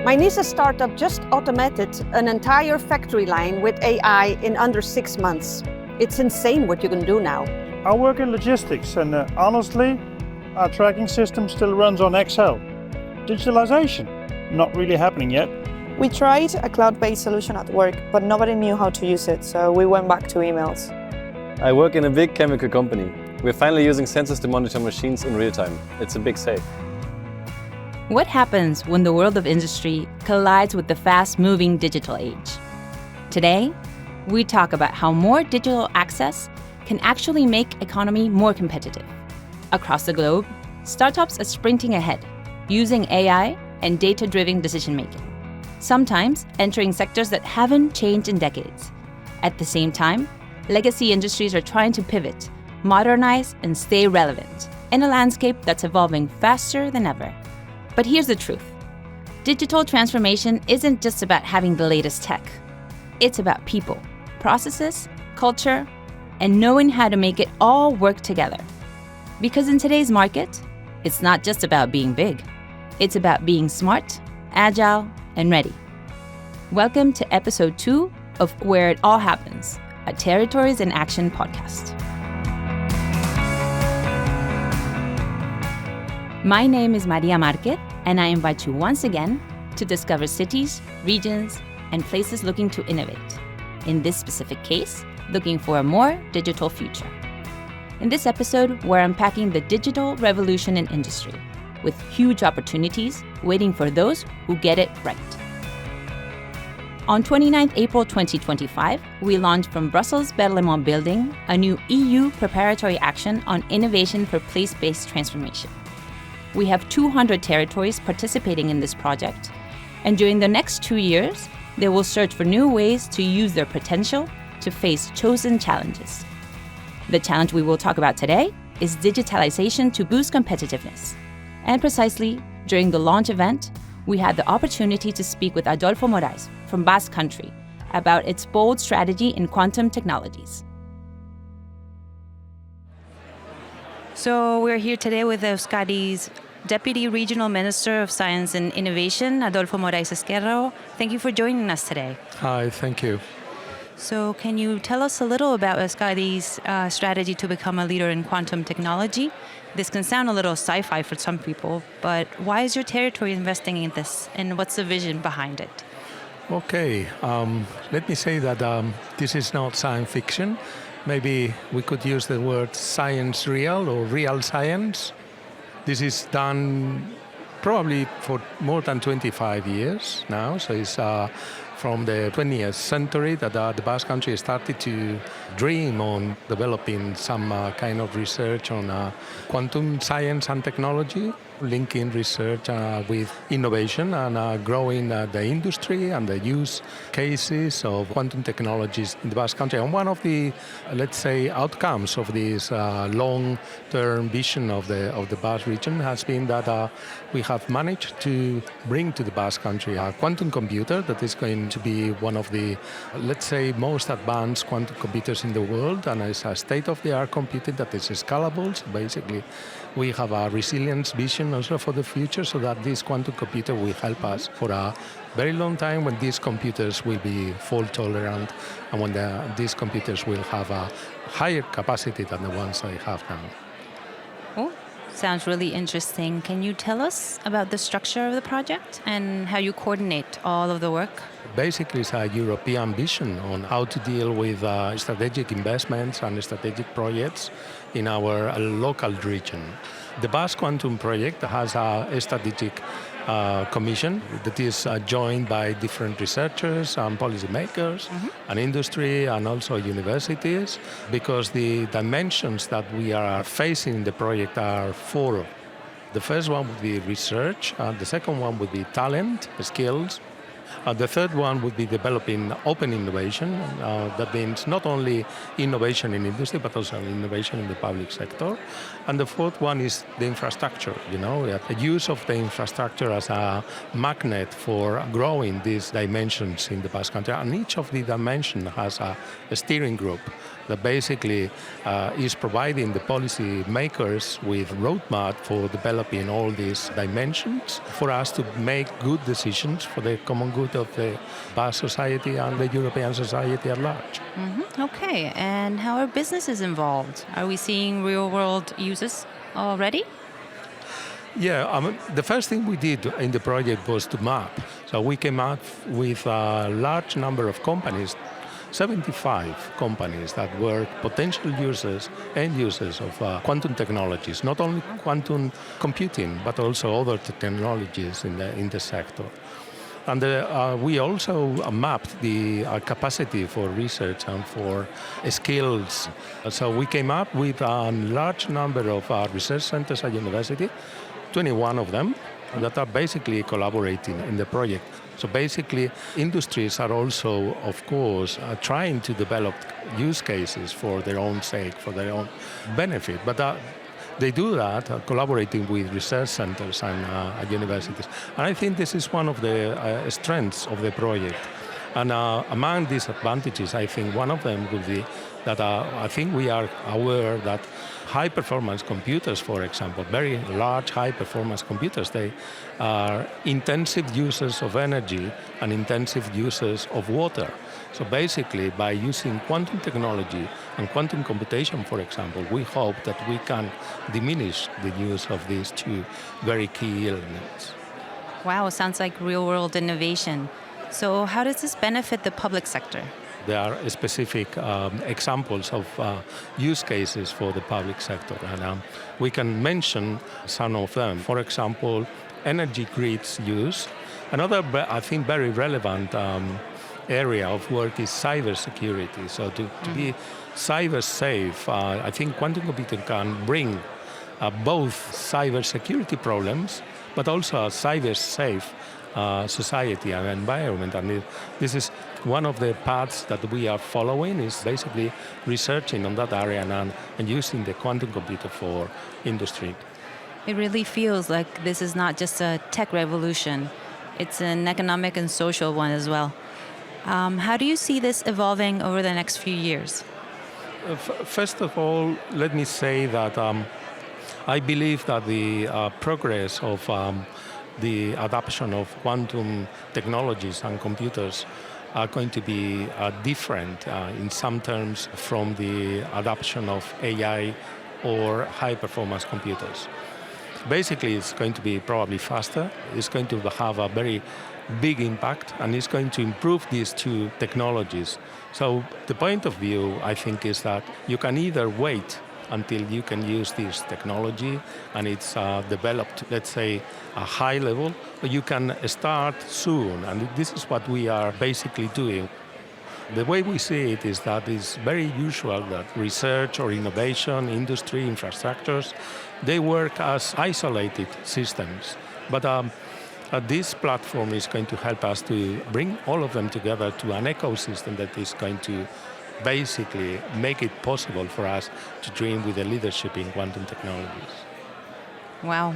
My niece's startup just automated an entire factory line with AI in under 6 months. It's insane what you can do now. I work in logistics and honestly, our tracking system still runs on Excel. Digitalisation, not really happening yet. We tried a cloud-based solution at work, but nobody knew how to use it, so we went back to emails. I work in a big chemical company. We're finally using sensors to monitor machines in real time. It's a big save. What happens when the world of industry collides with the fast-moving digital age? Today, we talk about how more digital access can actually make economy more competitive. Across the globe, startups are sprinting ahead, using AI and data-driven decision-making, sometimes entering sectors that haven't changed in decades. At the same time, legacy industries are trying to pivot, modernize, and stay relevant in a landscape that's evolving faster than ever. But here's the truth. Digital transformation isn't just about having the latest tech. It's about people, processes, culture, and knowing how to make it all work together. Because in today's market, it's not just about being big. It's about being smart, agile, and ready. Welcome to episode 2 of Where It All Happens, a Territories in Action podcast. My name is Maria Marquez, and I invite you once again to discover cities, regions, and places looking to innovate. In this specific case, looking for a more digital future. In this episode, we're unpacking the digital revolution in industry, with huge opportunities waiting for those who get it right. On 29 April 2025, we launched from Brussels Berlaymont Building a new EU preparatory action on innovation for place-based transformation. We have 200 territories participating in this project, and during the next 2 years, they will search for new ways to use their potential to face chosen challenges. The challenge we will talk about today is digitalisation to boost competitiveness. And precisely during the launch event, we had the opportunity to speak with Adolfo Morais from Basque country about its bold strategy in quantum technologies. So we're here today with Euskadi's Deputy Regional Minister of Science and Innovation, Adolfo Morais Esquerro. Thank you for joining us today. Hi, thank you. So can you tell us a little about Euskadi's strategy to become a leader in quantum technology? This can sound a little sci-fi for some people, but why is your territory investing in this, and what's the vision behind it? Okay, let me say that this is not science fiction. Maybe we could use the word science real or real science. This is done probably for more than 25 years now, so it's from the 20th century that the Basque country started to dream on developing some kind of research on quantum science and technology, linking research with innovation and growing the industry and the use cases of quantum technologies in the Basque country. And one of the, let's say, outcomes of this long-term vision of the Basque region has been that we have managed to bring to the Basque country a quantum computer that is going to be one of the, let's say, most advanced quantum computers in the world, and it's a state-of-the-art computer that is scalable. So basically, we have a resilience vision also for the future, so that this quantum computer will help us for a very long time when these computers will be fault tolerant and when these computers will have a higher capacity than the ones they have now. Oh, sounds really interesting. Can you tell us about the structure of the project and how you coordinate all of the work? Basically, it's a European vision on how to deal with strategic investments and strategic projects in our local region. The Basque Quantum Project has a strategic commission that is joined by different researchers and policymakers and industry and also universities, because the dimensions that we are facing in the project are 4. The first one would be research, the second one would be talent, skills. The third one would be developing open innovation. That means not only innovation in industry, but also innovation in the public sector. And the fourth one is the infrastructure, the use of the infrastructure as a magnet for growing these dimensions in the Basque country. And each of the dimensions has a steering group that basically is providing the policy makers with roadmap for developing all these dimensions for us to make good decisions for the common good of the Basque society and the European society at large. Okay, and how are businesses involved? Are we seeing real-world uses already? Yeah, the first thing we did in the project was to map. So we came up with a large number of companies, 75 companies that were potential users, end users of quantum technologies, not only quantum computing, but also other technologies in the sector. And we also mapped the capacity for research and for skills. So we came up with a large number of research centers at university, 21 of them, that are basically collaborating in the project. So basically, industries are also, of course, trying to develop use cases for their own sake, for their own benefit. But they do that collaborating with research centers and at universities. And I think this is one of the strengths of the project. And among these advantages, I think one of them would be that I think we are aware that high-performance computers, for example, very large high-performance computers, they are intensive users of energy and intensive users of water. So basically, by using quantum technology and quantum computation, for example, we hope that we can diminish the use of these two very key elements. Wow, sounds like real-world innovation. So how does this benefit the public sector? There are specific examples of use cases for the public sector, and we can mention some of them. For example, energy grids use. Another, I think, very relevant area of work is cybersecurity. So to be cyber safe, I think quantum computing can bring both cybersecurity problems, but also a cyber safe society and environment. And this is one of the paths that we are following, is basically researching on that area and using the quantum computer for industry. It really feels like this is not just a tech revolution, it's an economic and social one as well. How do you see this evolving over the next few years? First of all, let me say that I believe that the progress of the adoption of quantum technologies and computers are going to be different in some terms from the adoption of AI or high-performance computers. Basically, it's going to be probably faster. It's going to have a very big impact, and it's going to improve these two technologies. So the point of view, I think, is that you can either wait until you can use this technology and it's developed, let's say, a high level, or you can start soon. And this is what we are basically doing. The way we see it is that it's very usual that research or innovation, industry, infrastructures, they work as isolated systems. But this platform is going to help us to bring all of them together to an ecosystem that is going to basically make it possible for us to dream with the leadership in quantum technologies. Wow.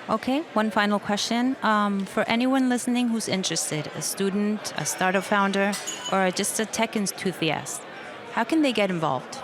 Okay, one final question. For anyone listening who's interested, a student, a startup founder, or just a tech enthusiast, how can they get involved?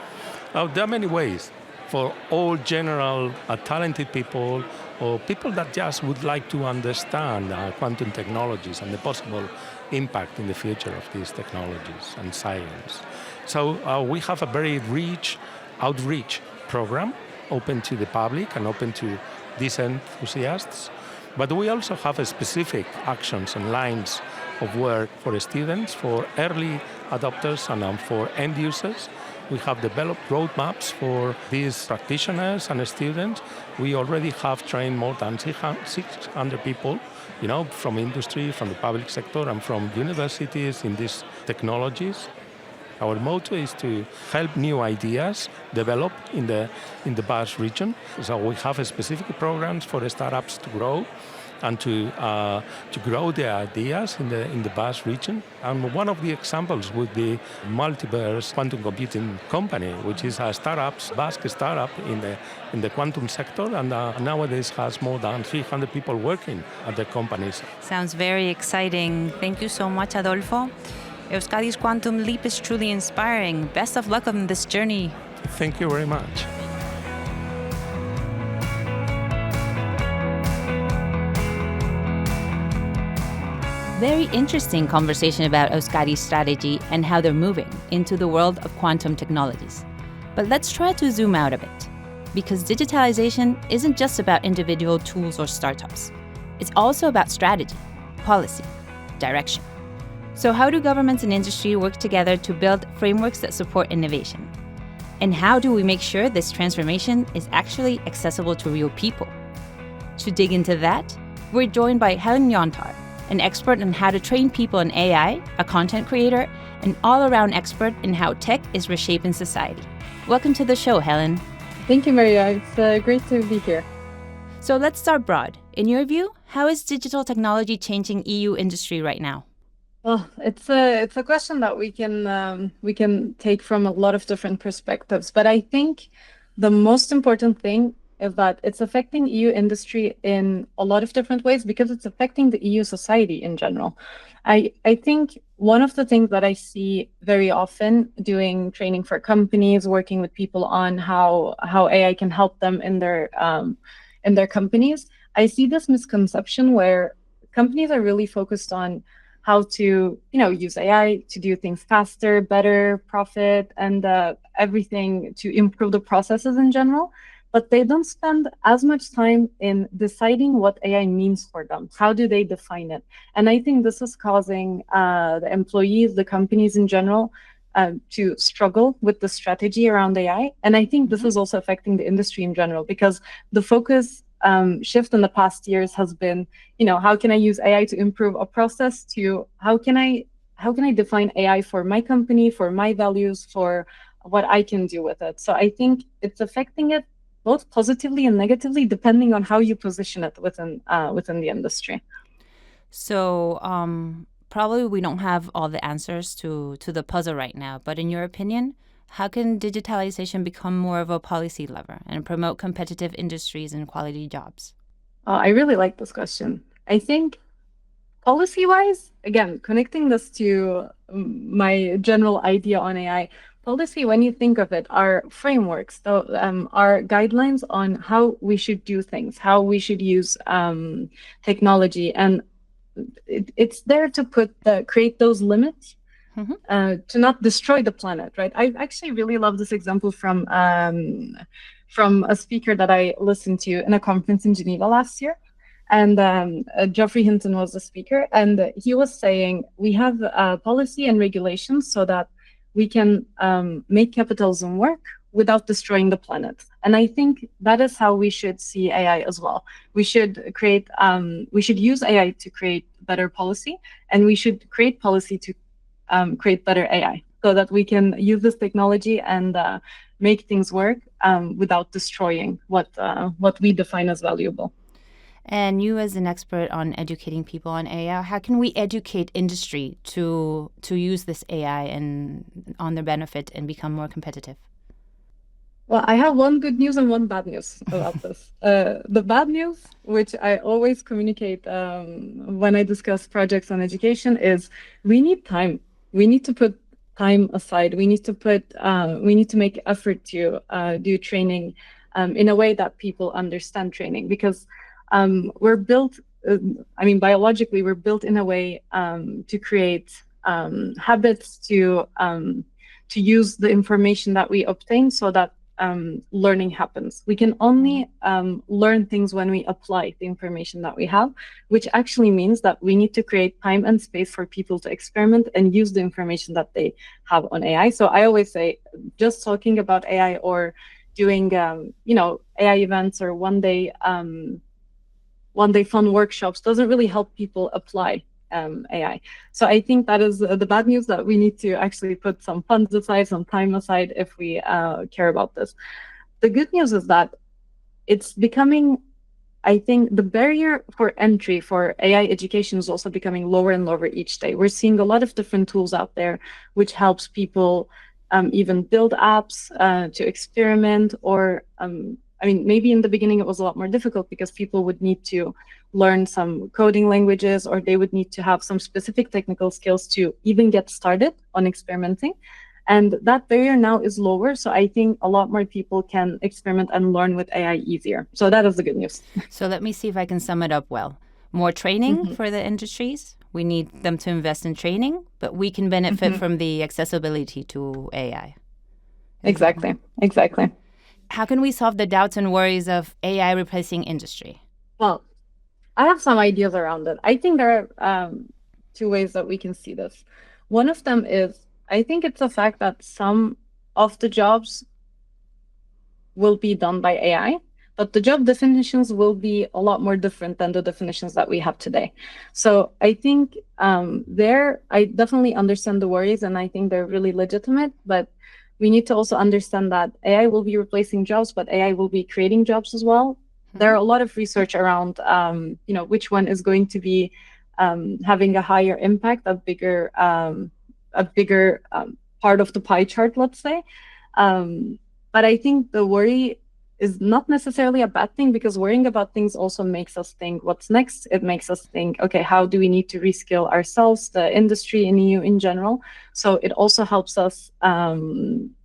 There are many ways. For all general talented people or people that just would like to understand quantum technologies and the possible impact in the future of these technologies and science. So we have a very rich outreach program open to the public and open to these enthusiasts. But we also have specific actions and lines of work for students, for early adopters, and for end users. We have developed roadmaps for these practitioners and students. We already have trained more than 600 people, from industry, from the public sector, and from universities in these technologies. Our motto is to help new ideas develop in the Basque region. So we have specific programs for startups to grow and to grow their ideas in the Basque region. And one of the examples would be Multiverse Quantum Computing Company, which is a Basque startup in the quantum sector, and nowadays has more than 300 people working at the companies. Sounds very exciting. Thank you so much, Adolfo. Euskadi's quantum leap is truly inspiring. Best of luck on this journey. Thank you very much. Very interesting conversation about Euskadi's strategy and how they're moving into the world of quantum technologies. But let's try to zoom out a bit, because digitalization isn't just about individual tools or startups. It's also about strategy, policy, direction. So how do governments and industry work together to build frameworks that support innovation? And how do we make sure this transformation is actually accessible to real people? To dig into that, we're joined by Helin Yontar, an expert on how to train people in AI, a content creator, an all-around expert in how tech is reshaping society. Welcome to the show, Helin. Thank you, Maria. It's great to be here. So let's start broad. In your view, how is digital technology changing EU industry right now? Well, it's a question that we can take from a lot of different perspectives. But I think the most important thing is that it's affecting EU industry in a lot of different ways because it's affecting the EU society in general. I think one of the things that I see very often doing training for companies, working with people on how AI can help them in their companies, I see this misconception where companies are really focused on how to use AI to do things faster, better, profit, and everything to improve the processes in general. But they don't spend as much time in deciding what AI means for them. How do they define it? And I think this is causing the employees, the companies in general, to struggle with the strategy around AI. And I think this is also affecting the industry in general, because the focus shift in the past years has been, how can I use AI to improve a process, to how can I define AI for my company, for my values, for what I can do with it. So I think it's affecting it both positively and negatively, depending on how you position it within the industry. So probably we don't have all the answers to the puzzle right now, but in your opinion, how can digitalization become more of a policy lever and promote competitive industries and quality jobs? I really like this question. I think policy-wise, again, connecting this to my general idea on AI, policy, when you think of it, are frameworks, are guidelines on how we should do things, how we should use technology, and it's there to create those limits to not destroy the planet, right? I actually really love this example from a speaker that I listened to in a conference in Geneva last year. And Geoffrey Hinton was the speaker, and he was saying we have policy and regulations so that we can make capitalism work without destroying the planet. And I think that is how we should see AI as well. We should use AI to create better policy, and we should create policy to create better AI, so that we can use this technology and make things work without destroying what we define as valuable. And you, as an expert on educating people on AI, how can we educate industry to use this AI and on their benefit and become more competitive? Well, I have one good news and one bad news about this. The bad news, which I always communicate when I discuss projects on education, is we need time. We need to put time aside. We need to make effort to do training in a way that people understand training, because we're built, biologically, we're built in a way to create habits, to use the information that we obtain so that learning happens. We can only learn things when we apply the information that we have, which actually means that we need to create time and space for people to experiment and use the information that they have on AI. So I always say, just talking about AI or doing AI events or one day fun workshops doesn't really help people apply AI. So I think that is the bad news, that we need to actually put some funds aside, some time aside if we care about this. The good news is that it's becoming, I think, the barrier for entry for AI education is also becoming lower and lower each day. We're seeing a lot of different tools out there which helps people even build apps to experiment, or I mean, maybe in the beginning it was a lot more difficult because people would need to learn some coding languages, or they would need to have some specific technical skills to even get started on experimenting. And that barrier now is lower. So I think a lot more people can experiment and learn with AI easier. So that is the good news. So let me see if I can sum it up well. More training for the industries. We need them to invest in training, but we can benefit from the accessibility to AI. Exactly. How can we solve the doubts and worries of AI replacing industry? Well, I have some ideas around it. I think there are two ways that we can see this. One of them is, I think it's the fact that some of the jobs will be done by AI, but the job definitions will be a lot more different than the definitions that we have today. So I think I definitely understand the worries, and I think they're really legitimate, but we need to also understand that AI will be replacing jobs, but AI will be creating jobs as well. There are a lot of research around, which one is going to be having a higher impact, a bigger part of the pie chart, let's say. But I think the worry is not necessarily a bad thing, because worrying about things also makes us think what's next. It makes us think, okay, how do we need to reskill ourselves, the industry in EU in general? So it also helps us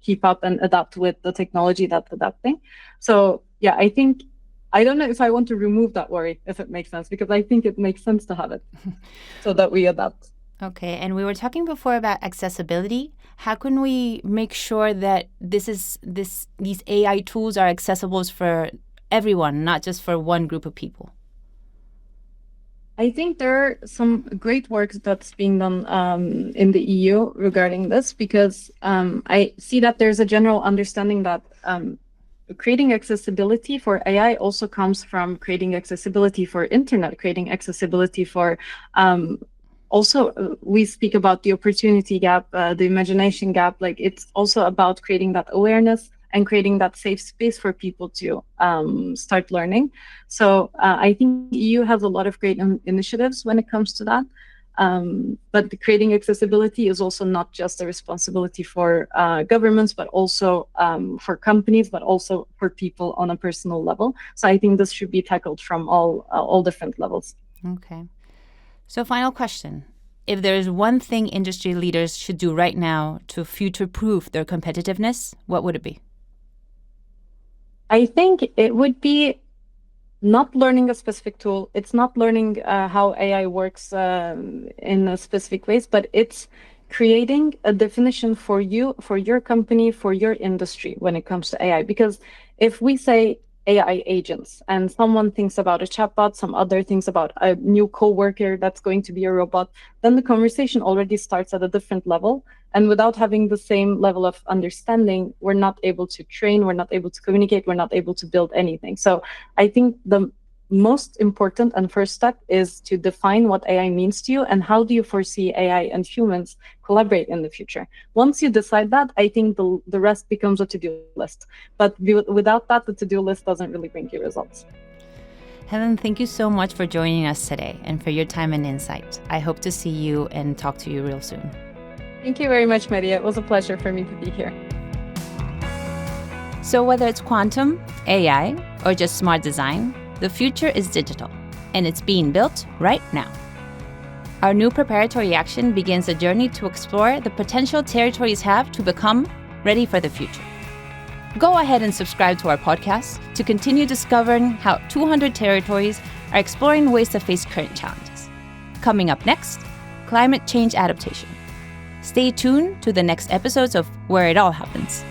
keep up and adapt with the technology that's adapting. So yeah, I don't know if I want to remove that worry, if it makes sense, because I think it makes sense to have it so that we adapt. Okay, and we were talking before about accessibility. How can we make sure that these AI tools are accessible for everyone, not just for one group of people? I think there are some great work that's being done in the EU regarding this, because I see that there's a general understanding that creating accessibility for AI also comes from creating accessibility for internet, creating accessibility for also, we speak about the opportunity gap, the imagination gap. Like, it's also about creating that awareness and creating that safe space for people to start learning. So I think the EU has a lot of great initiatives when it comes to that. But creating accessibility is also not just a responsibility for governments, but also for companies, but also for people on a personal level. So I think this should be tackled from all different levels. Okay. So final question. If there is one thing industry leaders should do right now to future-proof their competitiveness, what would it be? I think it would be not learning a specific tool. It's not learning how AI works in a specific ways, but it's creating a definition for you, for your company, for your industry when it comes to AI. Because if we say AI agents and someone thinks about a chatbot, some other thinks about a new coworker that's going to be a robot, then the conversation already starts at a different level. And without having the same level of understanding, we're not able to train, we're not able to communicate, we're not able to build anything. So I think the most important and first step is to define what AI means to you and how do you foresee AI and humans collaborate in the future. Once you decide that, I think the rest becomes a to-do list. But without that, the to-do list doesn't really bring you results. Helin, thank you so much for joining us today and for your time and insight. I hope to see you and talk to you real soon. Thank you very much, Maria. It was a pleasure for me to be here. So whether it's quantum, AI, or just smart design, the future is digital, and it's being built right now. Our new preparatory action begins a journey to explore the potential territories have to become ready for the future. Go ahead and subscribe to our podcast to continue discovering how 200 territories are exploring ways to face current challenges. Coming up next, climate change adaptation. Stay tuned to the next episodes of Where It All Happens.